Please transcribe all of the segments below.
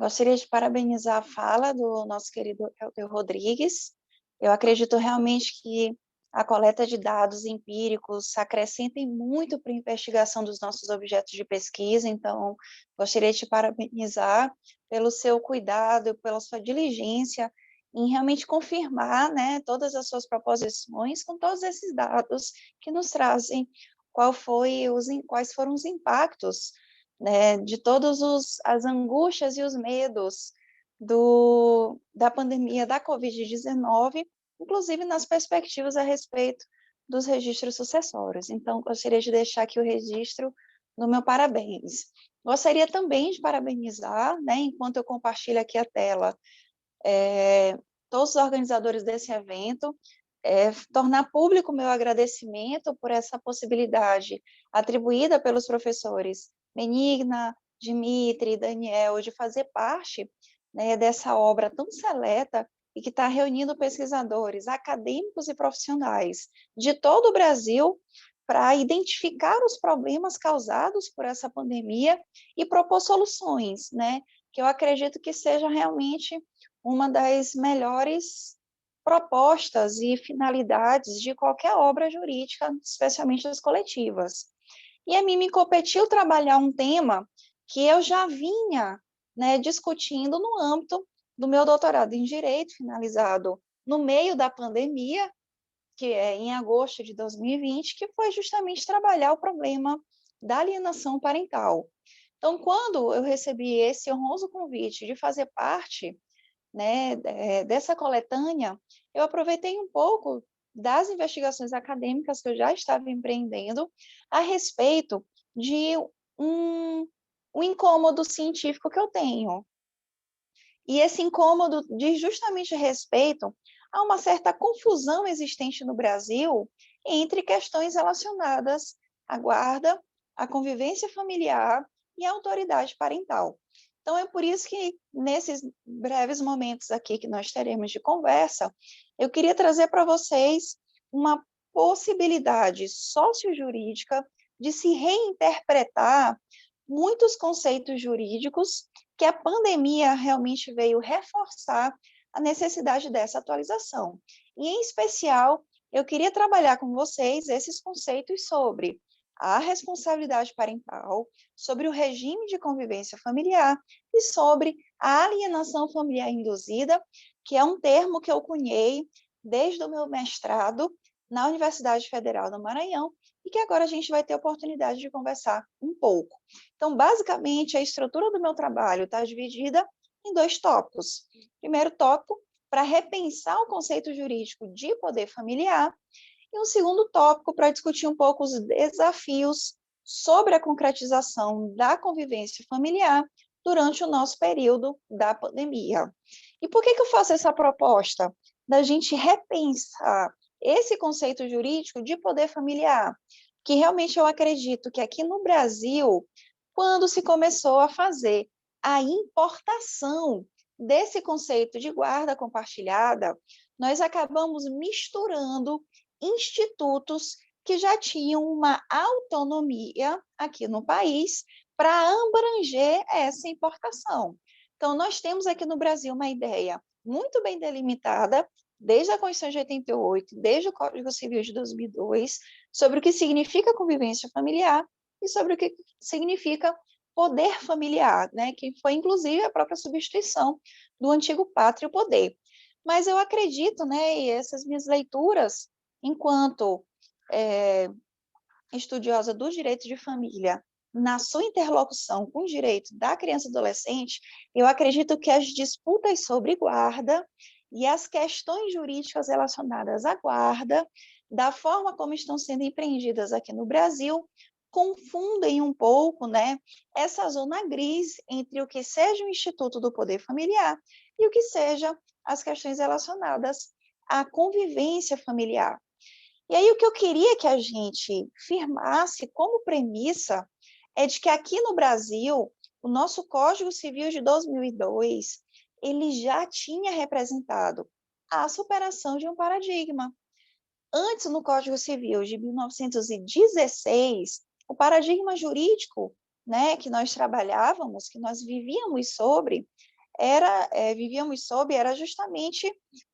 Gostaria de parabenizar a fala do nosso querido Elder Rodrigues. Eu acredito realmente que a coleta de dados empíricos acrescentem muito para a investigação dos nossos objetos de pesquisa, então gostaria de te parabenizar pelo seu cuidado, pela sua diligência em realmente confirmar, né, todas as suas proposições com todos esses dados que nos trazem quais foram os impactos, né, de todas as angústias e os medos da pandemia da Covid-19, inclusive nas perspectivas a respeito dos registros sucessórios. Então, gostaria de deixar aqui o registro do meu parabéns. Gostaria também de parabenizar, né, enquanto eu compartilho aqui a tela, todos os organizadores desse evento, tornar público o meu agradecimento por essa possibilidade atribuída pelos professores Benigna, Dimitri, Daniel, de fazer parte, né, dessa obra tão seleta e que está reunindo pesquisadores, acadêmicos e profissionais de todo o Brasil para identificar os problemas causados por essa pandemia e propor soluções, né, que eu acredito que seja realmente uma das melhores propostas e finalidades de qualquer obra jurídica, especialmente as coletivas. E a mim me competiu trabalhar um tema que eu já vinha, né, discutindo no âmbito do meu doutorado em Direito, finalizado no meio da pandemia, que é em agosto de 2020, que foi justamente trabalhar o problema da alienação parental. Então, quando eu recebi esse honroso convite de fazer parte, né, dessa coletânea, eu aproveitei um pouco das investigações acadêmicas que eu já estava empreendendo a respeito de um, um incômodo científico que eu tenho. E esse incômodo diz justamente respeito a uma certa confusão existente no Brasil entre questões relacionadas à guarda, à convivência familiar e à autoridade parental. Então, é por isso que, nesses breves momentos aqui que nós teremos de conversa, eu queria trazer para vocês uma possibilidade sociojurídica de se reinterpretar muitos conceitos jurídicos que a pandemia realmente veio reforçar a necessidade dessa atualização. E, em especial, eu queria trabalhar com vocês esses conceitos sobre a responsabilidade parental, sobre o regime de convivência familiar e sobre a alienação familiar induzida, que é um termo que eu cunhei desde o meu mestrado na Universidade Federal do Maranhão e que agora a gente vai ter a oportunidade de conversar um pouco. Então, basicamente, a estrutura do meu trabalho está dividida em dois tópicos. Primeiro tópico, para repensar o conceito jurídico de poder familiar, e um segundo tópico para discutir um pouco os desafios sobre a concretização da convivência familiar durante o nosso período da pandemia. E por que eu faço essa proposta? Da gente repensar esse conceito jurídico de poder familiar, que realmente eu acredito que aqui no Brasil, quando se começou a fazer a importação desse conceito de guarda compartilhada, nós acabamos misturando institutos que já tinham uma autonomia aqui no país para abranger essa importação. Então, nós temos aqui no Brasil uma ideia muito bem delimitada, desde a Constituição de 88, desde o Código Civil de 2002, sobre o que significa convivência familiar e sobre o que significa poder familiar, né, que foi, inclusive, a própria substituição do antigo pátrio poder. Mas eu acredito, né, e essas minhas leituras, enquanto estudiosa do direito de família, na sua interlocução com o direito da criança e adolescente, eu acredito que as disputas sobre guarda e as questões jurídicas relacionadas à guarda, da forma como estão sendo empreendidas aqui no Brasil, confundem um pouco, né, essa zona gris entre o que seja o Instituto do Poder Familiar e o que seja as questões relacionadas à convivência familiar. E aí o que eu queria que a gente firmasse como premissa é de que aqui no Brasil, o nosso Código Civil de 2002, ele já tinha representado a superação de um paradigma. Antes, no Código Civil de 1916, o paradigma jurídico né, que nós trabalhávamos, que nós vivíamos sob, era justamente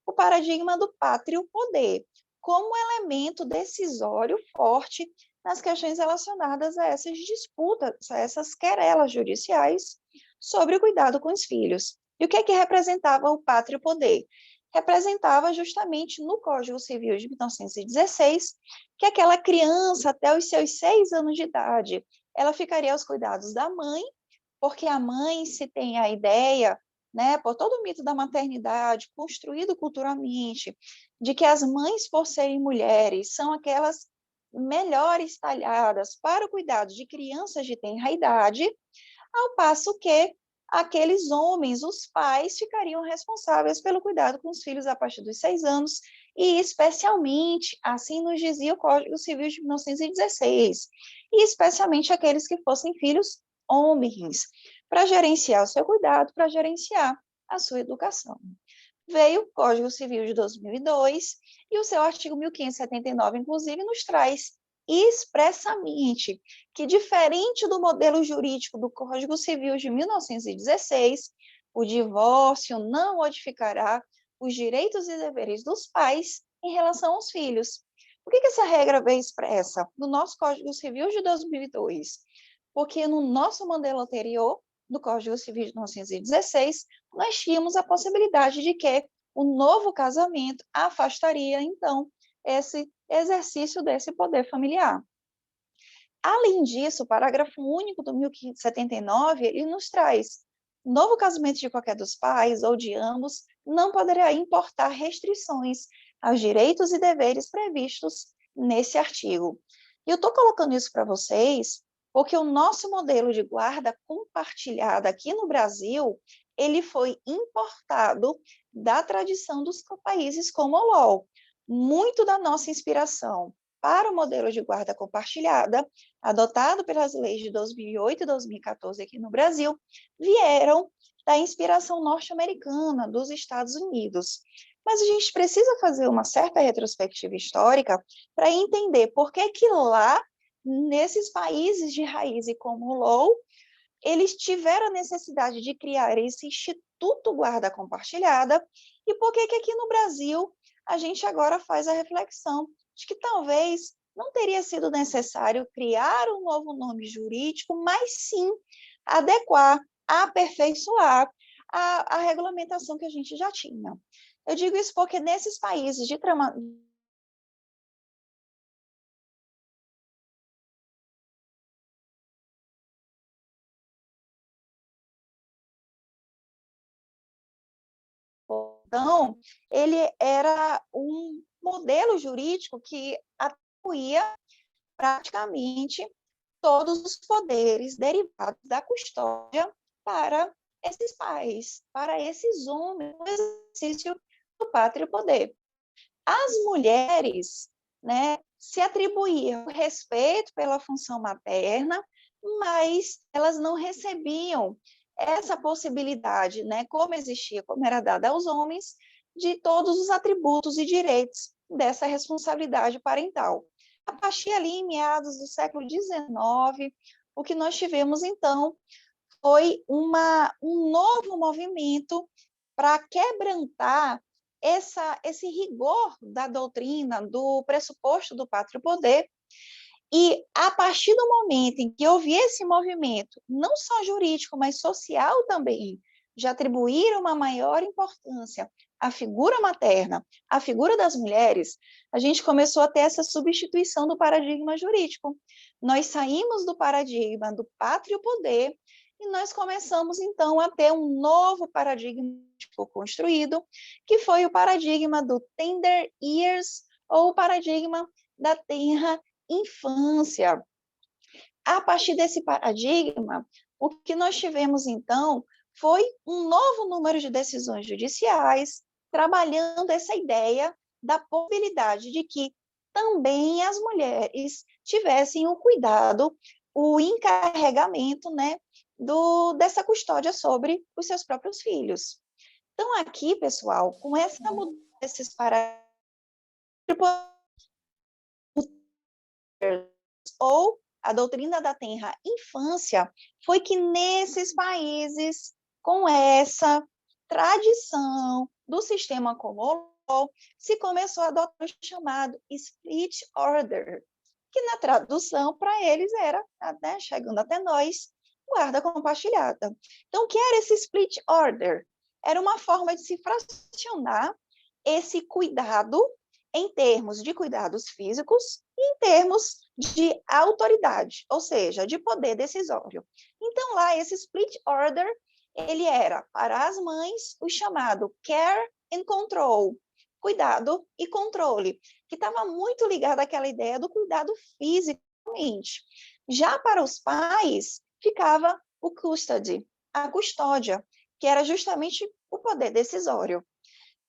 o paradigma do pátrio poder, como elemento decisório forte nas questões relacionadas a essas disputas, a essas querelas judiciais sobre o cuidado com os filhos. E o que é que representava o pátrio poder? Representava justamente no Código Civil de 1916 que aquela criança, até os seus 6 anos de idade, ela ficaria aos cuidados da mãe, porque a mãe se tem a ideia, né, por todo o mito da maternidade, construído culturalmente, de que as mães, por serem mulheres, são aquelas melhores talhadas para o cuidado de crianças de tenra idade, ao passo que aqueles homens, os pais, ficariam responsáveis pelo cuidado com os filhos a partir dos 6 anos, e especialmente, assim nos dizia o Código Civil de 1916, e especialmente aqueles que fossem filhos homens, para gerenciar o seu cuidado, para gerenciar a sua educação. Veio o Código Civil de 2002 e o seu artigo 1579, inclusive, nos traz expressamente que, diferente do modelo jurídico do Código Civil de 1916, o divórcio não modificará os direitos e deveres dos pais em relação aos filhos. Por que essa regra veio expressa no nosso Código Civil de 2002? Porque no nosso modelo anterior, do Código Civil de 1916, nós tínhamos a possibilidade de que o novo casamento afastaria, então, esse exercício desse poder familiar. Além disso, o parágrafo único do 1579, ele nos traz: novo casamento de qualquer dos pais ou de ambos não poderá importar restrições aos direitos e deveres previstos nesse artigo. E eu estou colocando isso para vocês porque o nosso modelo de guarda compartilhada aqui no Brasil, ele foi importado da tradição dos países como o LOL. Muito da nossa inspiração para o modelo de guarda compartilhada, adotado pelas leis de 2008 e 2014 aqui no Brasil, vieram da inspiração norte-americana, dos Estados Unidos. Mas a gente precisa fazer uma certa retrospectiva histórica para entender por que que lá, nesses países de raiz como o LOL, eles tiveram a necessidade de criar esse Instituto Guarda Compartilhada e por que que aqui no Brasil a gente agora faz a reflexão de que talvez não teria sido necessário criar um novo nome jurídico, mas sim adequar, aperfeiçoar a regulamentação que a gente já tinha. Eu digo isso porque nesses países de então, ele era um modelo jurídico que atribuía praticamente todos os poderes derivados da custódia para esses pais, para esses homens, no exercício do pátrio poder. As mulheres, né, se atribuíam respeito pela função materna, mas elas não recebiam essa possibilidade, né, como existia, como era dada aos homens, de todos os atributos e direitos dessa responsabilidade parental. A partir ali, em meados do século XIX, o que nós tivemos, então, foi um novo movimento para quebrantar esse rigor da doutrina, do pressuposto do pátrio poder, e a partir do momento em que houve esse movimento, não só jurídico, mas social também, de atribuir uma maior importância à figura materna, à figura das mulheres, a gente começou a ter essa substituição do paradigma jurídico. Nós saímos do paradigma do pátrio poder e nós começamos, então, a ter um novo paradigma construído, que foi o paradigma do tender years, ou o paradigma da tenra infância. A partir desse paradigma, o que nós tivemos, então, foi um novo número de decisões judiciais, trabalhando essa ideia da possibilidade de que também as mulheres tivessem o cuidado, o encarregamento, né, dessa custódia sobre os seus próprios filhos. Então, aqui, pessoal, com essa mudança desses parágrafos, ou a doutrina da tenra infância, foi que nesses países, com essa tradição do sistema comolol, se começou a adotar o chamado split order, que na tradução para eles era, né, chegando até nós, guarda compartilhada. Então, o que era esse split order? Era uma forma de se fracionar esse cuidado em termos de cuidados físicos e em termos de autoridade, ou seja, de poder decisório. Então, lá, esse split order, ele era, para as mães, o chamado care and control, cuidado e controle, que estava muito ligado àquela ideia do cuidado fisicamente. Já para os pais, ficava o custody, a custódia, que era justamente o poder decisório.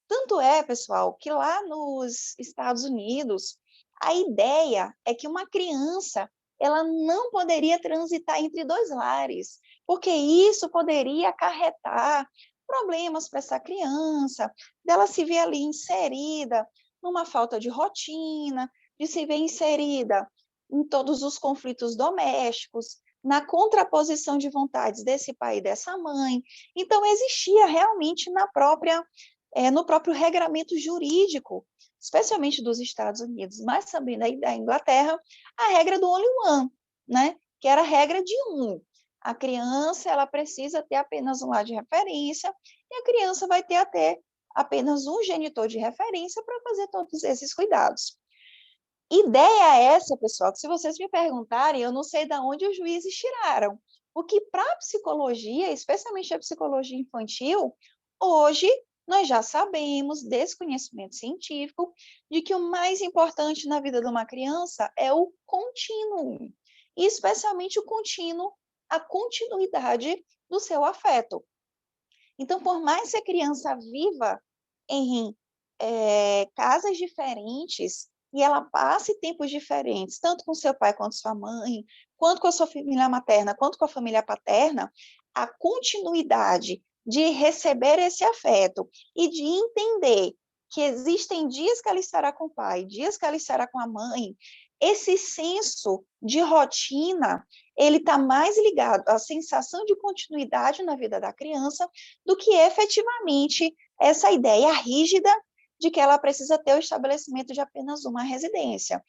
Tanto é, pessoal, que lá nos Estados Unidos, a ideia é que uma criança ela não poderia transitar entre dois lares, porque isso poderia acarretar problemas para essa criança, dela se ver ali inserida numa falta de rotina, de se ver inserida em todos os conflitos domésticos, na contraposição de vontades desse pai e dessa mãe. Então, existia realmente no próprio regramento jurídico, especialmente dos Estados Unidos, mas também da Inglaterra, a regra do only one, né? Que era a regra de um. A criança ela precisa ter apenas um lar de referência e a criança vai ter até apenas um genitor de referência para fazer todos esses cuidados. Ideia essa, pessoal, que se vocês me perguntarem, eu não sei de onde os juízes tiraram. O que para a psicologia, especialmente a psicologia infantil, hoje nós já sabemos, desse conhecimento científico, de que o mais importante na vida de uma criança é o contínuo, e especialmente o contínuo, a continuidade do seu afeto. Então, por mais que a criança viva em casas diferentes, e ela passe tempos diferentes, tanto com seu pai quanto sua mãe, quanto com a sua família materna, quanto com a família paterna, a continuidade de receber esse afeto e de entender que existem dias que ela estará com o pai, dias que ela estará com a mãe, esse senso de rotina, ele está mais ligado à sensação de continuidade na vida da criança do que efetivamente essa ideia rígida de que ela precisa ter o estabelecimento de apenas uma residência.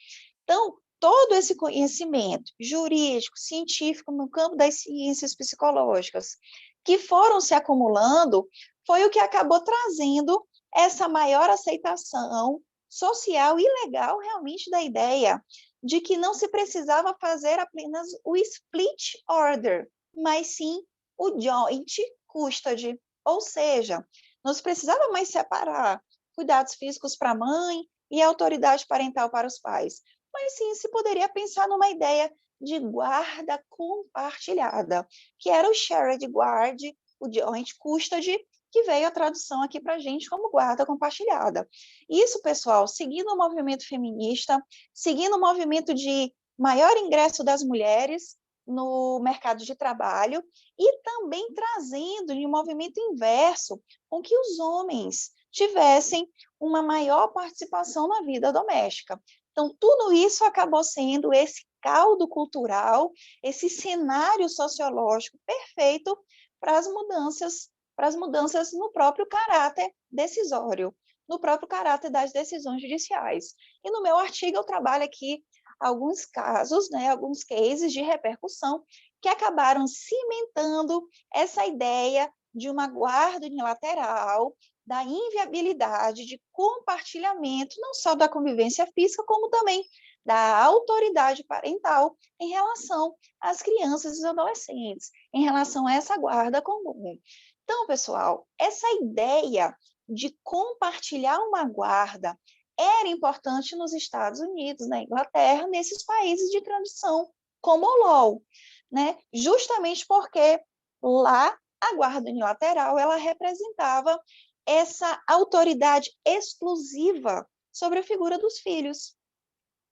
Então, todo esse conhecimento jurídico, científico, no campo das ciências psicológicas, que foram se acumulando, foi o que acabou trazendo essa maior aceitação social e legal, realmente, da ideia de que não se precisava fazer apenas o split order, mas sim o joint custody, ou seja, não se precisava mais separar cuidados físicos para a mãe e autoridade parental para os pais, mas sim se poderia pensar numa ideia de guarda compartilhada, que era o shared guard, o joint custody, que veio a tradução aqui para a gente como guarda compartilhada. Isso, pessoal, seguindo o movimento feminista, seguindo o movimento de maior ingresso das mulheres no mercado de trabalho e também trazendo de um movimento inverso com que os homens tivessem uma maior participação na vida doméstica. Então, tudo isso acabou sendo esse caldo cultural, esse cenário sociológico perfeito para as mudanças no próprio caráter decisório, no próprio caráter das decisões judiciais. E no meu artigo eu trabalho aqui alguns casos, né, alguns cases de repercussão que acabaram cimentando essa ideia de uma guarda unilateral, da inviabilidade de compartilhamento, não só da convivência física, como também da autoridade parental em relação às crianças e os adolescentes, em relação a essa guarda comum. Então, pessoal, essa ideia de compartilhar uma guarda era importante nos Estados Unidos, na Inglaterra, nesses países de tradição comolol, né? Justamente porque lá a guarda unilateral ela representava essa autoridade exclusiva sobre a figura dos filhos.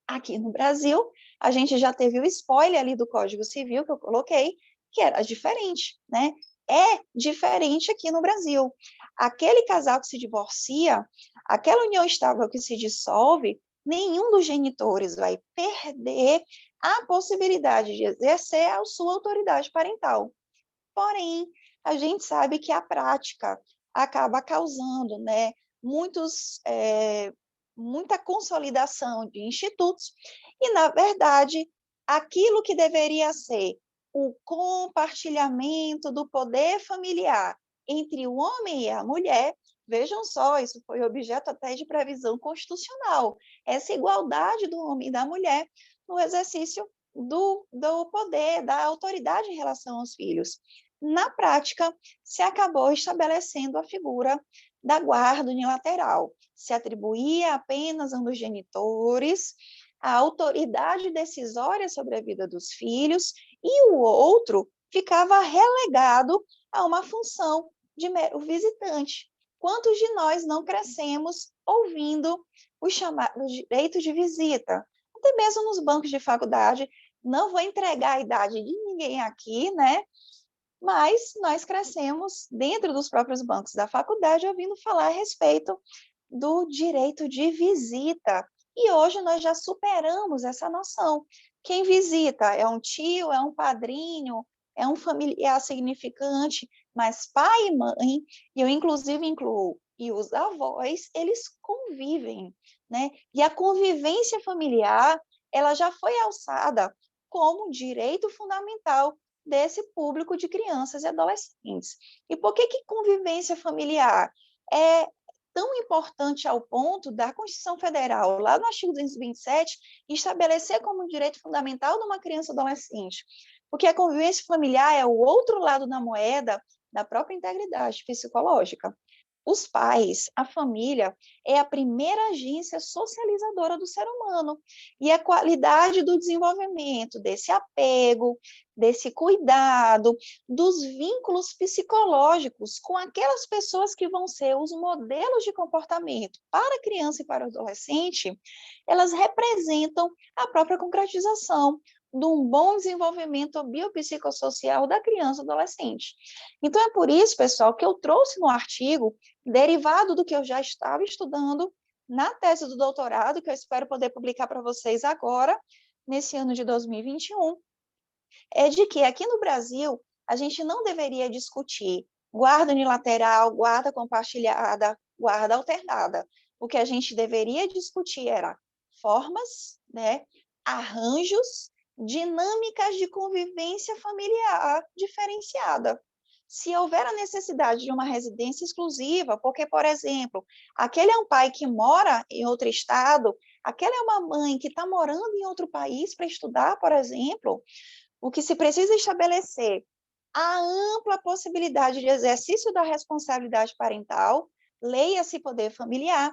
Aqui no Brasil, a gente já teve o spoiler ali do Código Civil que eu coloquei, que era diferente, né? É diferente aqui no Brasil. Aquele casal que se divorcia, aquela união estável que se dissolve, nenhum dos genitores vai perder a possibilidade de exercer a sua autoridade parental. Porém, a gente sabe que a prática acaba causando, né, muita consolidação de institutos, e, na verdade, aquilo que deveria ser o compartilhamento do poder familiar entre o homem e a mulher, vejam só, isso foi objeto até de previsão constitucional, essa igualdade do homem e da mulher no exercício do poder, da autoridade em relação aos filhos. Na prática, se acabou estabelecendo a figura da guarda unilateral. Se atribuía apenas a um dos genitores a autoridade decisória sobre a vida dos filhos, e o outro ficava relegado a uma função de mero visitante. Quantos de nós não crescemos ouvindo o chamado direito de visita? Até mesmo nos bancos de faculdade, não vou entregar a idade de ninguém aqui, né? Mas nós crescemos dentro dos próprios bancos da faculdade ouvindo falar a respeito do direito de visita. E hoje nós já superamos essa noção. Quem visita é um tio, é um padrinho, é um familiar significante, mas pai e mãe, e eu inclusive incluo, e os avós, eles convivem, né? E a convivência familiar, ela já foi alçada como direito fundamental desse público de crianças e adolescentes. E por que convivência familiar é tão importante ao ponto da Constituição Federal, lá no artigo 227, estabelecer como direito fundamental de uma criança e adolescente? Porque a convivência familiar é o outro lado da moeda da própria integridade psicológica. Os pais, a família, é a primeira agência socializadora do ser humano. E a qualidade do desenvolvimento desse apego, desse cuidado, dos vínculos psicológicos com aquelas pessoas que vão ser os modelos de comportamento para a criança e para o adolescente, elas representam a própria concretização de um bom desenvolvimento biopsicossocial da criança e adolescente. Então, é por isso, pessoal, que eu trouxe no artigo, derivado do que eu já estava estudando na tese do doutorado, que eu espero poder publicar para vocês agora, nesse ano de 2021, é de que aqui no Brasil a gente não deveria discutir guarda unilateral, guarda compartilhada, guarda alternada. O que a gente deveria discutir era formas, né, arranjos, dinâmicas de convivência familiar diferenciada. Se houver a necessidade de uma residência exclusiva, porque, por exemplo, aquele é um pai que mora em outro estado, aquela é uma mãe que está morando em outro país para estudar, por exemplo, o que se precisa estabelecer a ampla possibilidade de exercício da responsabilidade parental, leia-se poder familiar,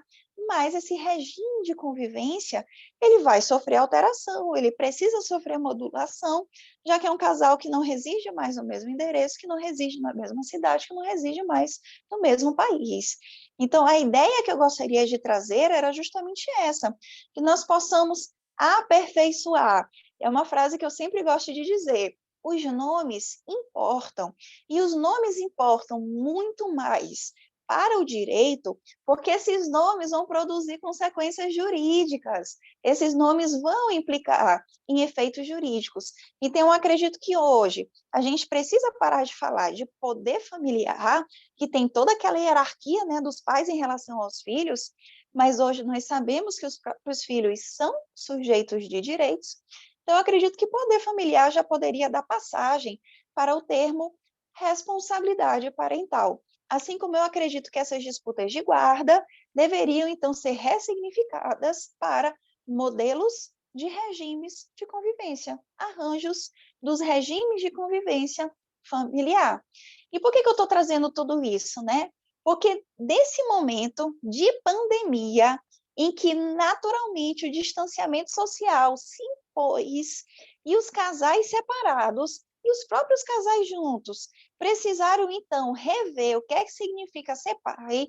mas esse regime de convivência, ele vai sofrer alteração, ele precisa sofrer modulação, já que é um casal que não reside mais no mesmo endereço, que não reside na mesma cidade, que não reside mais no mesmo país. Então, a ideia que eu gostaria de trazer era justamente essa, que nós possamos aperfeiçoar. É uma frase que eu sempre gosto de dizer, os nomes importam, e os nomes importam muito mais para o direito, porque esses nomes vão produzir consequências jurídicas, esses nomes vão implicar em efeitos jurídicos. Então, eu acredito que hoje a gente precisa parar de falar de poder familiar, que tem toda aquela hierarquia, né, dos pais em relação aos filhos, mas hoje nós sabemos que os próprios filhos são sujeitos de direitos. Então, eu acredito que poder familiar já poderia dar passagem para o termo responsabilidade parental. Assim como eu acredito que essas disputas de guarda deveriam, então, ser ressignificadas para modelos de regimes de convivência, arranjos dos regimes de convivência familiar. E por que eu estou trazendo tudo isso, né? Porque desse momento de pandemia, em que naturalmente o distanciamento social se impôs e os casais separados e os próprios casais juntos precisaram, então, rever o que é que significa ser pai,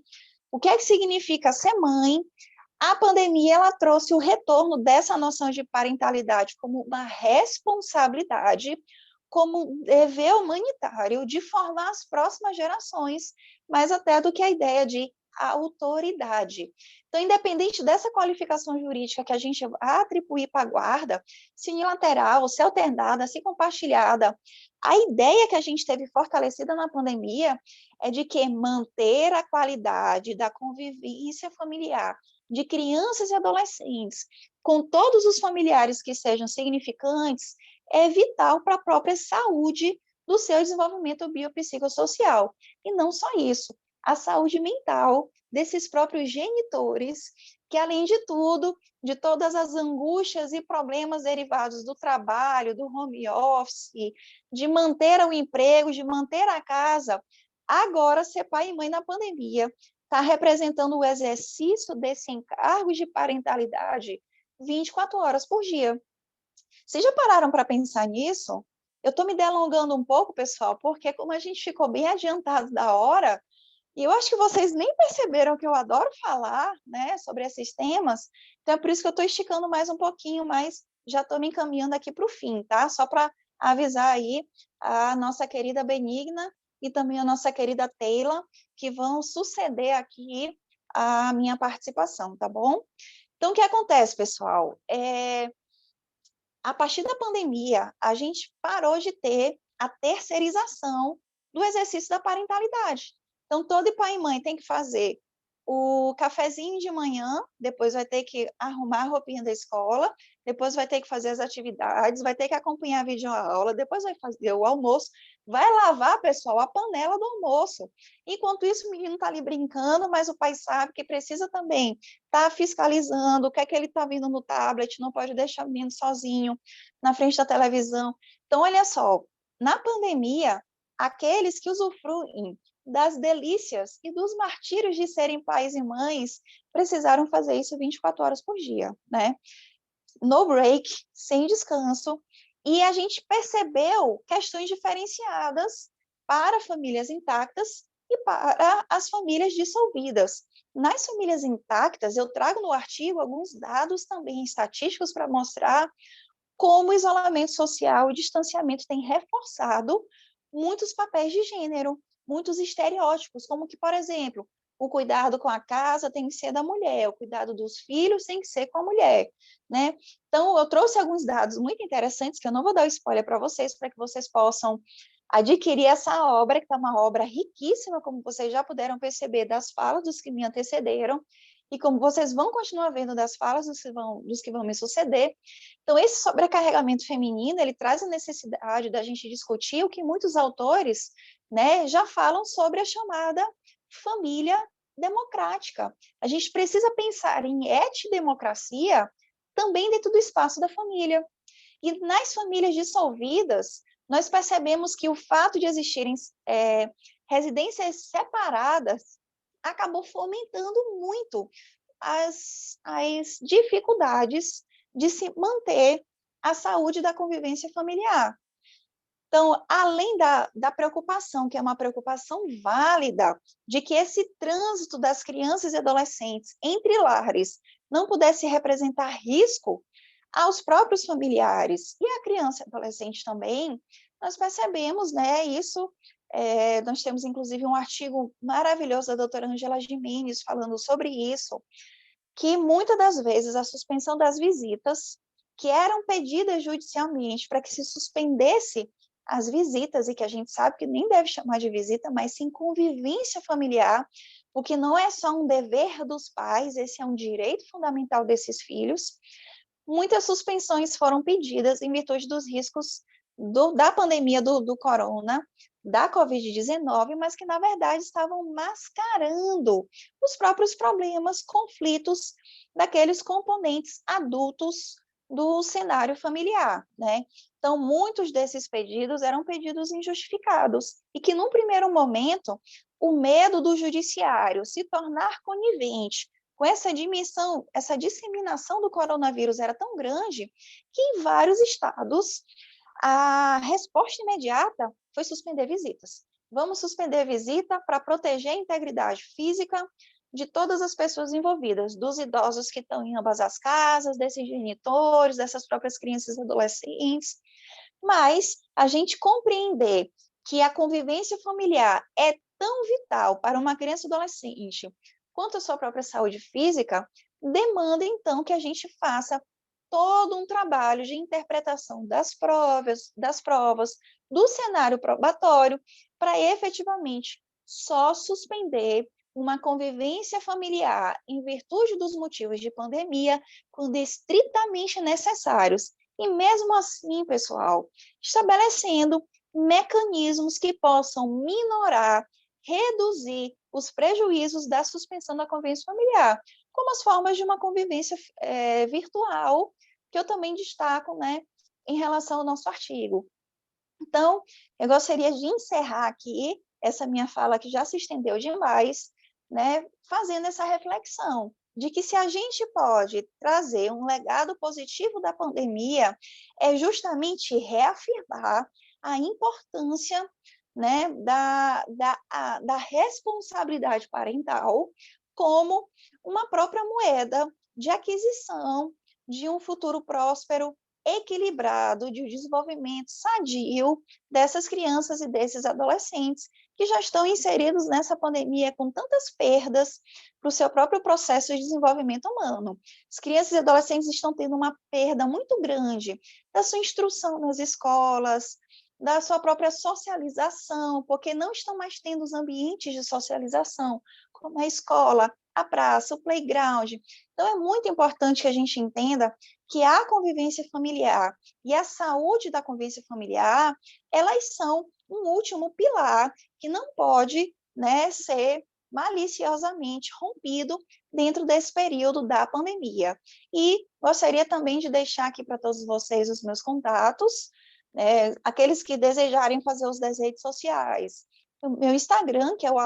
o que é que significa ser mãe. A pandemia ela trouxe o retorno dessa noção de parentalidade como uma responsabilidade, como um dever humanitário de formar as próximas gerações, mais até do que a ideia de a autoridade. Então, independente dessa qualificação jurídica que a gente vai atribuir para a guarda, se unilateral, se alternada, se compartilhada, a ideia que a gente teve fortalecida na pandemia é de que manter a qualidade da convivência familiar de crianças e adolescentes com todos os familiares que sejam significantes é vital para a própria saúde do seu desenvolvimento biopsicossocial. E não só isso, a saúde mental desses próprios genitores, que além de tudo, de todas as angústias e problemas derivados do trabalho, do home office, de manter o emprego, de manter a casa, agora ser pai e mãe na pandemia está representando o exercício desse encargo de parentalidade 24 horas por dia. Vocês já pararam para pensar nisso? Eu estou me delongando um pouco, pessoal, porque como a gente ficou bem adiantado da hora, e eu acho que vocês nem perceberam que eu adoro falar, né, sobre esses temas, então é por isso que eu estou esticando mais um pouquinho, mas já estou me encaminhando aqui para o fim, tá? Só para avisar aí a nossa querida Benigna e também a nossa querida Teila, que vão suceder aqui a minha participação, tá bom? Então, o que acontece, pessoal? A partir da pandemia, a gente parou de ter a terceirização do exercício da parentalidade. Então, todo pai e mãe tem que fazer o cafezinho de manhã, depois vai ter que arrumar a roupinha da escola, depois vai ter que fazer as atividades, vai ter que acompanhar a videoaula, depois vai fazer o almoço, vai lavar, pessoal, a panela do almoço. Enquanto isso, o menino está ali brincando, mas o pai sabe que precisa também estar fiscalizando o que é que ele está vendo no tablet, não pode deixar o menino sozinho na frente da televisão. Então, olha só, na pandemia, aqueles que usufruem das delícias e dos martírios de serem pais e mães precisaram fazer isso 24 horas por dia, né? No break, sem descanso, e a gente percebeu questões diferenciadas para famílias intactas e para as famílias dissolvidas. Nas famílias intactas, eu trago no artigo alguns dados também estatísticos para mostrar como o isolamento social e distanciamento têm reforçado muitos papéis de gênero, muitos estereótipos, como que, por exemplo, o cuidado com a casa tem que ser da mulher, o cuidado dos filhos tem que ser com a mulher, né? Então, eu trouxe alguns dados muito interessantes, que eu não vou dar spoiler para que vocês possam adquirir essa obra, que é uma obra riquíssima, como vocês já puderam perceber das falas dos que me antecederam, e como vocês vão continuar vendo das falas dos que vão me suceder. Então, esse sobrecarregamento feminino, ele traz a necessidade da gente discutir o que muitos autores, né, já falam sobre a chamada família democrática. A gente precisa pensar em etidemocracia também dentro do espaço da família. E nas famílias dissolvidas, nós percebemos que o fato de existirem residências separadas acabou fomentando muito as dificuldades de se manter a saúde da convivência familiar. Então, além da preocupação, que é uma preocupação válida, de que esse trânsito das crianças e adolescentes entre lares não pudesse representar risco aos próprios familiares e à criança e adolescente também, nós percebemos, né, isso, nós temos inclusive um artigo maravilhoso da doutora Angela Gimenez falando sobre isso, que muitas das vezes a suspensão das visitas, que eram pedidas judicialmente para que se suspendesse as visitas, e que a gente sabe que nem deve chamar de visita, mas sim convivência familiar, o que não é só um dever dos pais, esse é um direito fundamental desses filhos. Muitas suspensões foram pedidas em virtude dos riscos da pandemia do corona, da Covid-19, mas que, na verdade, estavam mascarando os próprios problemas, conflitos daqueles componentes adultos do cenário familiar, né? Então, muitos desses pedidos eram pedidos injustificados e que, num primeiro momento, o medo do judiciário se tornar conivente com essa disseminação do coronavírus era tão grande que em vários estados a resposta imediata foi suspender visitas. Vamos suspender visita para proteger a integridade física de todas as pessoas envolvidas, dos idosos que estão em ambas as casas, desses genitores, dessas próprias crianças e adolescentes. Mas a gente compreender que a convivência familiar é tão vital para uma criança e adolescente quanto à sua própria saúde física, demanda, então, que a gente faça todo um trabalho de interpretação das provas, do cenário probatório, para efetivamente só suspender uma convivência familiar em virtude dos motivos de pandemia, quando estritamente necessários. E mesmo assim, pessoal, estabelecendo mecanismos que possam minorar, reduzir os prejuízos da suspensão da convivência familiar, como as formas de uma convivência virtual, que eu também destaco, né, em relação ao nosso artigo. Então, eu gostaria de encerrar aqui essa minha fala, que já se estendeu demais, né, fazendo essa reflexão de que se a gente pode trazer um legado positivo da pandemia, é justamente reafirmar a importância, né, da responsabilidade parental como uma própria moeda de aquisição de um futuro próspero, equilibrado, de um desenvolvimento sadio dessas crianças e desses adolescentes que já estão inseridos nessa pandemia com tantas perdas para o seu próprio processo de desenvolvimento humano. As crianças e adolescentes estão tendo uma perda muito grande da sua instrução nas escolas, da sua própria socialização, porque não estão mais tendo os ambientes de socialização, como a escola, a praça, o playground. Então, é muito importante que a gente entenda que a convivência familiar e a saúde da convivência familiar, elas são um último pilar que não pode, né, ser maliciosamente rompido dentro desse período da pandemia. E gostaria também de deixar aqui para todos vocês os meus contatos, né, aqueles que desejarem fazer os das redes sociais. O meu Instagram, que é o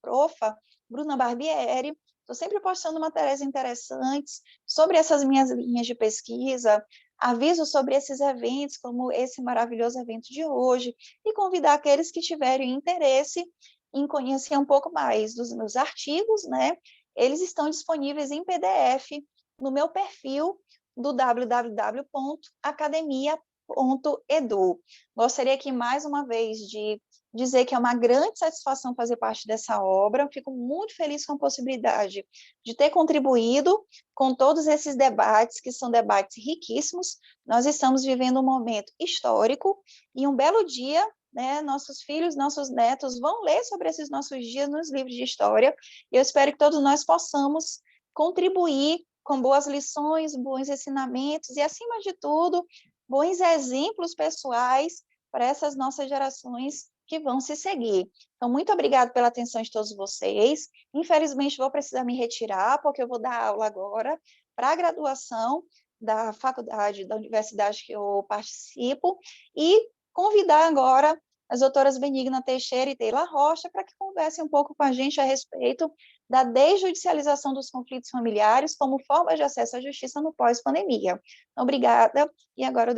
@profa Bruna Barbieri. Estou sempre postando matérias interessantes sobre essas minhas linhas de pesquisa, aviso sobre esses eventos, como esse maravilhoso evento de hoje, e convidar aqueles que tiverem interesse em conhecer um pouco mais dos meus artigos, né? Eles estão disponíveis em PDF no meu perfil do www.academia.edu. Gostaria aqui mais uma vez de dizer que é uma grande satisfação fazer parte dessa obra. Fico muito feliz com a possibilidade de ter contribuído com todos esses debates, que são debates riquíssimos. Nós estamos vivendo um momento histórico e um belo dia, né, nossos filhos, nossos netos vão ler sobre esses nossos dias nos livros de história, e eu espero que todos nós possamos contribuir com boas lições, bons ensinamentos e, acima de tudo, bons exemplos pessoais para essas nossas gerações que vão se seguir. Então, muito obrigada pela atenção de todos vocês. Infelizmente, vou precisar me retirar, porque eu vou dar aula agora para a graduação da faculdade, da universidade que eu participo, e convidar agora as doutoras Benigna Teixeira e Teila Rocha para que conversem um pouco com a gente a respeito da desjudicialização dos conflitos familiares como forma de acesso à justiça no pós-pandemia. Obrigada, e agora